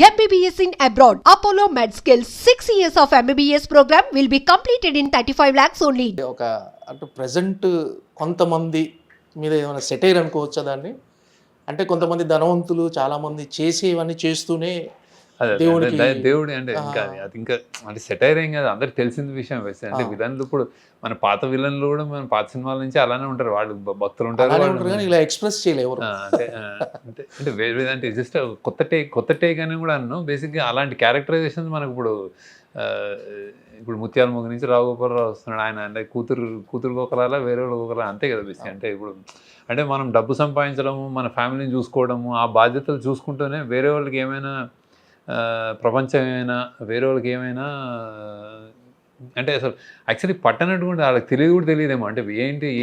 MBBS in abroad. Apollo MedSkill 6 years of MBBS program will be completed in 35 lakhs only. ఒక అంటే present కొంతమంది మీద ఏమైనా satire అనుకోవచ్చా దాన్ని? అంటే కొంతమంది ధనవంతులు చాలామంది చేసేవన్నీ చేస్తూనే అదే దేవుడికి దేవుడి అంటే ఇంకా అది ఇంకా అంటే సెటైర్ ఏం కాదు, అందరికి తెలిసిన విషయం వేస్తే అంటే విలన్లు ఇప్పుడు మన పాత విలన్లు కూడా మన పాత సినిమాల నుంచి అలానే ఉంటారు, వాళ్ళు భక్తులు ఉంటారు, అలానే ఉంటారు కానీ ఇలా ఎక్స్ప్రెస్ చేయలేరు ఎవరు. అంటే అంటే అంటే వేరే అంటే జస్ట్ కొత్త టేక్ అని కూడా అన్నాను. బేసిక్గా అలాంటి క్యారెక్టరైజేషన్స్ మనకు ఇప్పుడు ముత్యాల మొగ్గ నుంచి రావుగోపాలరావు వస్తున్నాడు, ఆయన అంటే కూతురు ఒకరాలా వేరే వాళ్ళు ఒకరా అంతే కదా బేసిక్. అంటే ఇప్పుడు అంటే మనం డబ్బు సంపాదించడము, మన ఫ్యామిలీని చూసుకోవడము, ఆ బాధ్యతలు చూసుకుంటూనే వేరే వాళ్ళకి ఏమైనా ప్రపంచం ఏమైనా వేరే వాళ్ళకి ఏమైనా అంటే అసలు యాక్చువల్లీ పట్టనట్టు కూడా వాళ్ళకి కూడా తెలియదేమో, అంటే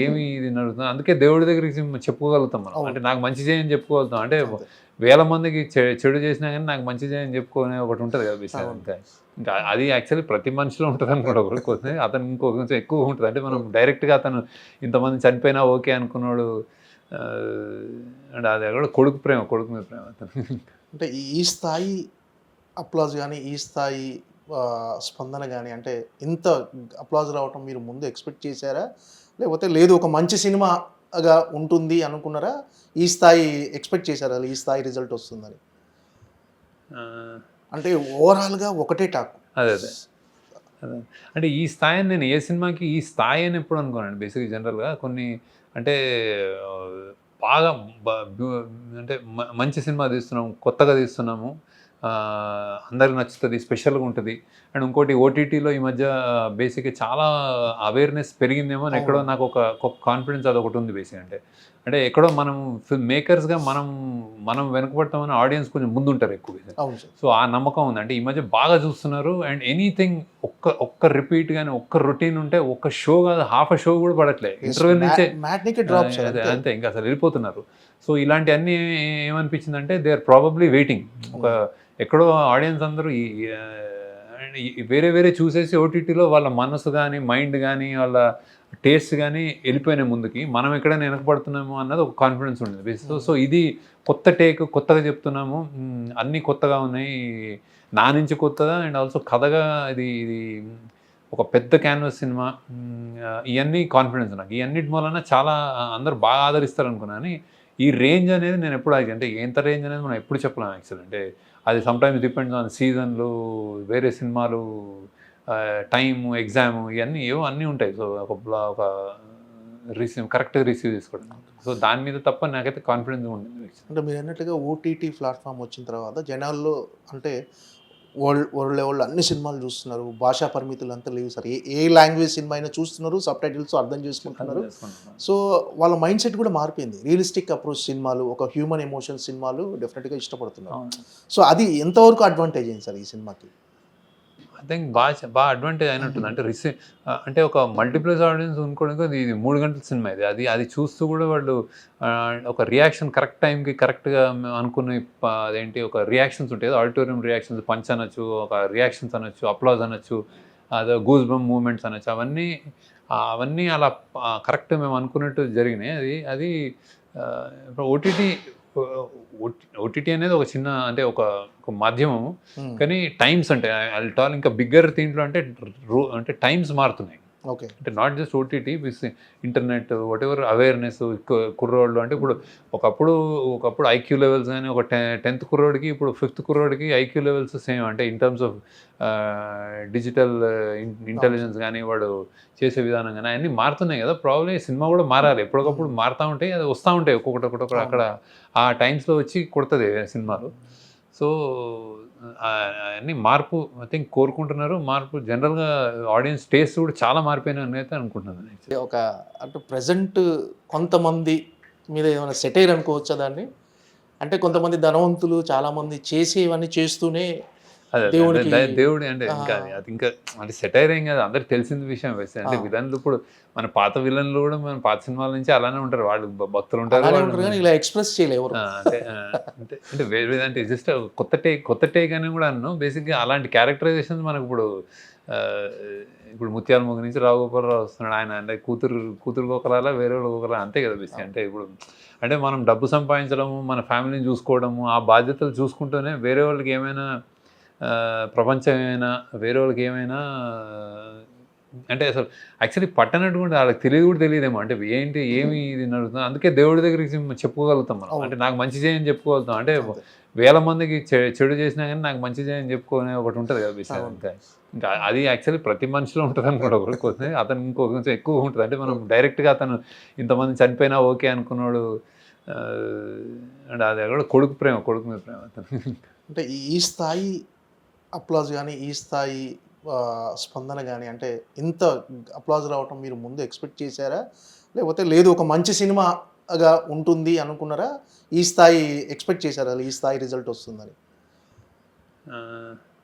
ఏమి ఇది నడుస్తుంది. అందుకే దేవుడి దగ్గరికి చెప్పుకోగలుగుతాం మనం, అంటే నాకు మంచి చేయని చెప్పుకోగలుగుతాం. అంటే వేల మందికి చెడు చేసినా కానీ నాకు మంచి చేయని చెప్పుకోనే ఒకటి ఉంటుంది కదా విషయం. ఇంకా అది యాక్చువల్లీ ప్రతి మనిషిలో ఉంటుంది అనుకోండి, ఒకరికి అతను కొంచెం ఎక్కువ ఉంటుంది. అంటే మనం డైరెక్ట్గా అతను ఇంతమంది చనిపోయినా ఓకే అనుకున్నాడు, అంటే అది కూడా కొడుకు మీద ప్రేమ అతను. అంటే ఈ స్థాయి అప్లాజ్ కానీ ఈ స్థాయి స్పందన కానీ అంటే ఇంత అప్లాజ్ రావటం మీరు ముందు ఎక్స్పెక్ట్ చేశారా, లేకపోతే లేదు ఒక మంచి సినిమాగా ఉంటుంది అనుకున్నారా, ఈ స్థాయి ఎక్స్పెక్ట్ చేశారా ఈ స్థాయి రిజల్ట్ వస్తుందని? అంటే ఓవరాల్గా ఒకటే టాక్. అదే అంటే ఈ స్థాయిని నేను ఏ సినిమాకి ఈ స్థాయి అని ఎప్పుడు అనుకోనండి బేసిక్గా. జనరల్గా కొన్ని అంటే బాగా అంటే మంచి సినిమా తీస్తున్నాము, కొత్తగా తీస్తున్నాము, అందరికి నచ్చుతుంది, స్పెషల్గా ఉంటుంది. అండ్ ఇంకోటి ఓటీటీలో ఈ మధ్య బేసిక్గా చాలా అవేర్నెస్ పెరిగిందేమో అని ఎక్కడో నాకు ఒక కాన్ఫిడెన్స్ అదొకటి ఉంది బేసిక్. అంటే ఎక్కడో మనం ఫిల్మ్ మేకర్స్గా మనం వెనకబడతామని ఆడియన్స్ కొంచెం ముందుంటారు ఎక్కువ. సో ఆ నమ్మకం ఉంది. అంటే ఈ మధ్య బాగా చూస్తున్నారు. అండ్ ఎనీథింగ్ ఒక్క రిపీట్ కానీ ఒక్క రొటీన్ ఉంటే ఒక్క షో కాదు, హాఫ్ షో కూడా పడట్లేదు, ఇంటర్వ్యూ నుంచే అంతే, ఇంకా అసలు వెళ్ళిపోతున్నారు. సో ఇలాంటివన్నీ ఏమనిపించిందంటే దే ఆర్ ప్రాబబ్లీ వెయిటింగ్. ఒక ఎక్కడో ఆడియన్స్ అందరూ వేరే చూసేసి ఓటీటీలో వాళ్ళ మనసు కానీ మైండ్ కానీ వాళ్ళ టేస్ట్ కానీ వెళ్ళిపోయినాయి ముందుకి, మనం ఎక్కడైనా వెనకబడుతున్నాము అన్నది ఒక కాన్ఫిడెన్స్ ఉండేది. సో ఇది కొత్త టేక్, కొత్తగా చెప్తున్నాము, అన్నీ కొత్తగా ఉన్నాయి, నా నుంచి కొత్తగా అండ్ ఆల్సో కథగా ఇది ఒక పెద్ద క్యాన్వాస్ సినిమా, ఇవన్నీ కాన్ఫిడెన్స్ నాకు. ఇవన్నిటి వలన చాలా అందరూ బాగా ఆదరిస్తారు అనుకున్నాను. ఈ రేంజ్ అనేది నేను ఎప్పుడు అంటే ఎంత రేంజ్ అనేది మనం ఎప్పుడు చెప్పలేము యాక్చువల్. అంటే అది సమ్టైమ్స్ డిపెండ్స్ ఆన్ సీజన్లు, వేరే సినిమాలు, టైము, ఎగ్జామ్, ఇవన్నీ అన్నీ ఉంటాయి. సో ఒక కరెక్ట్గా రిసీవ్ చేసుకోవడం, సో దాని మీద తప్ప నాకైతే కాన్ఫిడెన్స్ ఉండదు. అంటే మీరు అన్నట్టుగా ఓటీటీ ప్లాట్ఫామ్ వచ్చిన తర్వాత జనాల్లో అంటే వరల్డ్ లెవెల్లో అన్ని సినిమాలు చూస్తున్నారు, భాషా పరిమితులు అంతా లేవు సార్, ఏ లాంగ్వేజ్ సినిమా అయినా చూస్తున్నారు, సబ్ టైటిల్స్ అర్థం చేసుకుంటున్నారు. సో వాళ్ళ మైండ్ సెట్ కూడా మారిపోయింది. రియలిస్టిక్ అప్రోచ్ సినిమాలు, ఒక హ్యూమన్ ఎమోషన్ సినిమాలు డెఫినెట్గా ఇష్టపడుతున్నారు. సో అది ఎంతవరకు అడ్వాంటేజ్ అయింది సార్ ఈ సినిమాకి? ఐ థింక్ బాగా అడ్వాంటేజ్ అయినట్టుంది. అంటే అంటే ఒక మల్టీప్లెక్స్ ఆడియన్స్ అనుకోవడానికి ఇది 3 గంటల సినిమా ఇది. అది చూస్తూ కూడా వాళ్ళు ఒక రియాక్షన్ కరెక్ట్ టైంకి కరెక్ట్గా అనుకునే అదేంటి ఒక రియాక్షన్స్ ఉంటాయి, ఆడిటోరియం రియాక్షన్స్, పంచ్ అనొచ్చు, ఒక రియాక్షన్స్ అనొచ్చు, అప్లాజ్ అనొచ్చు, అదే గూస్ బంప్ మూమెంట్స్ అనొచ్చు, అవన్నీ అలా కరెక్ట్ మేము అనుకున్నట్టు జరిగినాయి. అది ఓటీటీ అనేది ఒక చిన్న అంటే ఒక మాధ్యమం, కానీ టైమ్స్ అంటే అల్టాల్ ఇంకా బిగ్గర్ దీంట్లో అంటే టైమ్స్ మారుతున్నాయి. ఓకే, అంటే not just OTT, internet, what ever awareness కుర్రోళ్ళు. అంటే ఒకప్పుడు ఐక్యూ లెవెల్స్ కానీ ఒక 10th కుర్రోడికి ఇప్పుడు 5th కుర్రోడికి ఐక్యూ లెవెల్స్ సేమ్. అంటే in terms of digital intelligence కానీ వాడు చేసే విధానం కానీ అన్నీ మారుతున్నాయి కదా. ప్రాబ్లీ సినిమా కూడా మారాలి, ఎప్పటికప్పుడు మారుతూ ఉంటాయి, అది వస్తూ ఉంటాయి ఒక్కొక్కటి అక్కడ ఆ టైమ్స్లో వచ్చి కొడుతుంది సినిమాలు. సో అన్నీ మార్పు ఐ థింక్ కోరుకుంటున్నారు. మార్పు జనరల్గా ఆడియన్స్ టేస్ట్ కూడా చాలా మారిపోయినాయని అయితే అనుకుంటున్నాను. ఒక అంటే ప్రజెంట్ కొంతమంది మీద ఏమైనా సెటైర్ అనుకోవచ్చా దాన్ని? అంటే కొంతమంది ధనవంతులు చాలామంది చేసేవన్నీ చేస్తూనే అదే అదే. అంటే దేవుడికి దేవుడి అంటే ఆ, ఇంకా అది ఇంకా అంటే సెటైర్ ఏం కాదు, అందరికి తెలిసిన విషయం వేస్తే అంటే ఆ, విలన్లు ఇప్పుడు మన పాత విలన్లు కూడా మన పాత సినిమాల నుంచి అలానే ఉంటారు, వాళ్ళు భక్తులు ఉంటారు అలానే వాళ్ళు ఉంటారు కానీ ఇలా ఎక్స్ప్రెస్ చేయలే ఎవరు. అంటే అంటే అంటే వేరే వేరే అంటే జస్ట్ కొత్త టేక్ అని కూడా అన్నాను బేసిక్గా. అలాంటి క్యారెక్టరైజేషన్స్ మనకు ఇప్పుడు ఆ, ఇప్పుడు ముత్యాల ముగ్గు నుంచి రావు గోపాలరావు వస్తున్నాడు, ఆయన అంటే కూతురు ఒకలాగా వేరే వాళ్ళు ఒకలా అంతే కదా బేసిక్. అంటే ఇప్పుడు అంటే మనం డబ్బు సంపాదించడము, మన ఫ్యామిలీని చూసుకోవడము, ఆ బాధ్యతలు చూసుకుంటూనే వేరే వాళ్ళకి ఏమైనా ప్రపంచం ఏమైనా వేరే వాళ్ళకి ఏమైనా అంటే అసలు యాక్చువల్లీ పట్టనట్టు కూడా వాళ్ళకి తెలియదు కూడా తెలియదేమో, అంటే ఏంటి ఏమి ఇది నడుస్తుంది. అందుకే దేవుడి దగ్గరికి చెప్పుకోగలుగుతాం మనం, అవును. అంటే నాకు మంచి చేయని చెప్పుకోగలుగుతాం. అంటే అంతే. వేల మందికి చెడు చేసినా కానీ నాకు మంచి చేయని చెప్పుకోనే ఒకటి ఉంటుంది కదా విషయం. అవును. అంతే ఇంకా అది యాక్చువల్లీ ప్రతి మనిషిలో ఉంటుంది అనుకోండి, ఒకరికి అతను ఇంకో కొంచెం ఎక్కువ ఉంటుంది. అంటే మనం డైరెక్ట్గా అతను ఇంతమంది చనిపోయినా ఓకే అనుకున్నాడు, ఆ, అంటే అది కూడా కొడుకు మీద ప్రేమ అతను. అంటే ఈ స్థాయి అప్లాజ్ కానీ ఈ స్థాయి స్పందన కానీ అంటే ఇంత అప్లాజ్ రావటం మీరు ముందు ఎక్స్పెక్ట్ చేశారా, లేకపోతే లేదు ఒక మంచి సినిమాగా ఉంటుంది అనుకున్నారా, ఈ స్థాయి ఎక్స్పెక్ట్ చేశారా ఈ స్థాయి రిజల్ట్ వస్తుందని? ఆ,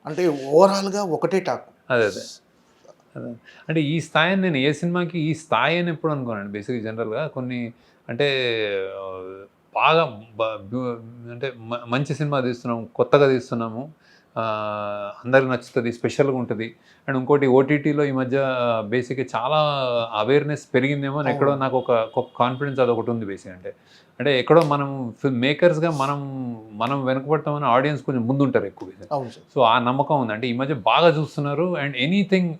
అంటే ఓవరాల్గా ఒకటే టాక్. అదే అదే అదే. అంటే ఈ స్థాయిని నేను ఏ సినిమాకి ఈ స్థాయి అని ఎప్పుడు అనుకోనండి బేసిక్గా. జనరల్గా కొన్ని అంటే ఆ, బాగా అంటే మంచి సినిమా తీస్తున్నాము, కొత్తగా తీస్తున్నాము, ఆ, అందరికి నచ్చుతుంది, స్పెషల్గా ఉంటుంది. అండ్ ఇంకోటి ఓటీటీలో ఈ మధ్య బేసిక్గా చాలా అవేర్నెస్ పెరిగిందేమో అని ఎక్కడో నాకు ఒక కాన్ఫిడెన్స్ అదొకటి ఉంది బేసిక్. అంటే అంటే ఎక్కడో మనం ఫిల్మ్ మేకర్స్గా మనం వెనుకబడతామని ఆడియన్స్ కొంచెం ముందుంటారు ఎక్కువ. అవును సార్. సో ఆ నమ్మకం ఉంది, అంటే ఈ మధ్య బాగా చూస్తున్నారు. అండ్ ఎనీథింగ్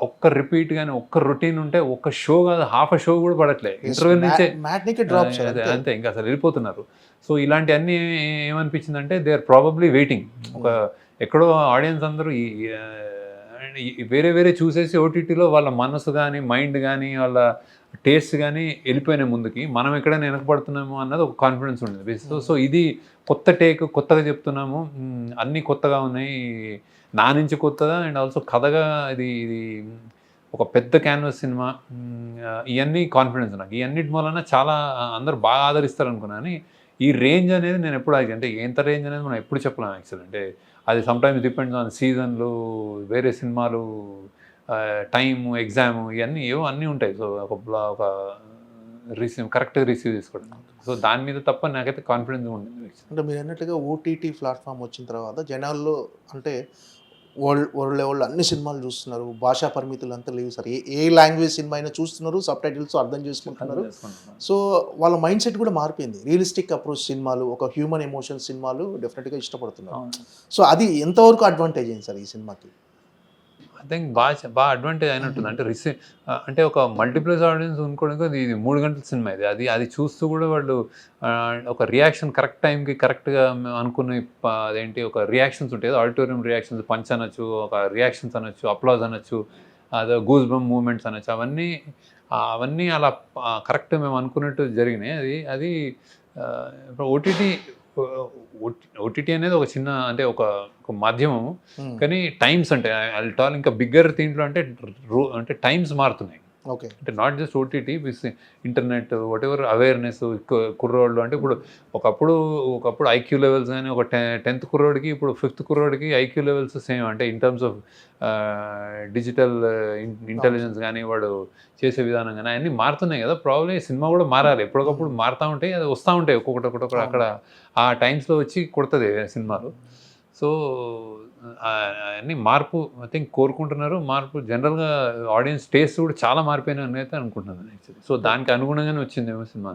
ఒక్క రిపీట్ కానీ ఒక్క రొటీన్ ఉంటే ఒక్క షో కాదు, హాఫ్ షో కూడా పడట్లేదు, ఇంటర్వ్యూ నుంచే మ్యాట్నికి డ్రాప్ సార్. అంతే ఇంకా అసలు వెళ్ళిపోతున్నారు. సో ఇలాంటివన్నీ ఏమనిపించిందంటే దే ఆర్ ప్రాబబ్లీ వెయిటింగ్ ఒక ఎక్కడో ఆడియన్స్ అందరూ వేరే వేరే చూసేసి ఓటీటీలో వాళ్ళ మనసు కానీ మైండ్ కానీ వాళ్ళ టేస్ట్ కానీ వెళ్ళిపోయినాయి ముందుకి, మనం ఎక్కడైనా వెనకబడుతున్నాము అన్నది ఒక కాన్ఫిడెన్స్ ఉండేది. సో ఇది కొత్త టేక్, కొత్తగా చెప్తున్నాము, అన్నీ కొత్తగా ఉన్నాయి, నా నుంచి కొత్తగా అండ్ ఆల్సో కథగా ఇది ఒక పెద్ద క్యాన్వాస్ సినిమా, ఇవన్నీ కాన్ఫిడెన్స్ నాకు. ఈ అన్నిటి మూలన చాలా అందరూ బాగా ఆదరిస్తారు అనుకున్నాను. కానీ ఈ రేంజ్ అనేది నేను ఎప్పుడు అంటే ఎంత రేంజ్ అనేది మనం ఎప్పుడు చెప్పలేము యాక్చువల్. అంటే అది సమ్టైమ్స్ డిపెండ్స్ ఆన్ సీజన్లు, వేరే సినిమాలు, టైము, ఎగ్జాము, ఇవన్నీ ఏవో అన్నీ ఉంటాయి. సో ఒక కరెక్ట్గా రిసీవ్ చేసుకోవడం, సో దాని మీద తప్ప నాకైతే కాన్ఫిడెన్స్ ఉండింది. అంటే మీరు అన్నట్టుగా ఓటీటీ ప్లాట్ఫామ్ వచ్చిన తర్వాత జనాల్లో అంటే వరల్డ్ లెవెల్లో అన్ని సినిమాలు చూస్తున్నారు, భాషా పరిమితులు అంతా లేవు సార్, ఏ లాంగ్వేజ్ సినిమా అయినా చూస్తున్నారు, సబ్ టైటిల్స్ అర్థం చేసుకుంటున్నారు. సో వాళ్ళ మైండ్ సెట్ కూడా మారిపోయింది, రియలిస్టిక్ అప్రోచ్ సినిమాలు, ఒక హ్యూమన్ ఎమోషన్ సినిమాలు డెఫినెట్గా ఇష్టపడుతున్నారు. సో అది ఎంతవరకు అడ్వాంటేజ్ అయింది సార్ ఈ సినిమాకి? ఐ థింక్ బాగా అడ్వాంటేజ్ అయినట్టుంది. అంటే అంటే ఒక మల్టీప్లెక్స్ ఆడియన్స్ అనుకోవడానికి ఇది 3 గంటల సినిమా, అది చూస్తూ కూడా వాళ్ళు ఒక రియాక్షన్ కరెక్ట్ టైంకి కరెక్ట్గా అనుకునే అదేంటి ఒక రియాక్షన్స్ ఉంటాయి, ఆడిటోరియం రియాక్షన్స్, పంచ్ అనొచ్చు, ఒక రియాక్షన్స్ అనొచ్చు, అప్లాజ్ అనొచ్చు, అదే గూస్ బంప్ మూమెంట్స్ అనొచ్చు, అవన్నీ అలా కరెక్ట్ మేము అనుకున్నట్టు జరిగినాయి. అది ఓటీటీ అనేది ఒక చిన్న అంటే ఒక మాధ్యమము, కానీ టైమ్స్ అంటే అల్టాల్ ఇంకా బిగ్గర్ దీంట్లో అంటే టైమ్స్ మారుతున్నాయి. ఓకే. అంటే not just OTT with internet what ever awareness కుర్రోళ్ళు. అంటే ఒకప్పుడు ఐక్యూ లెవెల్స్ కానీ ఒక 10th కుర్రోడికి ఇప్పుడు 5th కుర్రోడికి ఐక్యూ లెవెల్స్ సేమ్. అంటే in terms of digital intelligence కానీ వాడు చేసే విధానం కానీ అన్నీ మారుతున్నాయి కదా. ప్రాబ్లీ సినిమా కూడా మారాలి, ఎప్పటికప్పుడు మారుతూ ఉంటాయి, అది వస్తూ ఉంటాయి ఒక్కొక్కటి అక్కడ ఆ టైమ్స్లో వచ్చి కొడుతుంది సినిమాలు. సో అన్నీ మార్పు ఐ థింక్ కోరుకుంటున్నారు. మార్పు జనరల్గా ఆడియన్స్ టేస్ట్ కూడా చాలా మారిపోయినాయి అని అయితే అనుకుంటున్నాను యాక్చువల్లీ. సో దానికి అనుగుణంగానే వచ్చిందేమో సినిమా.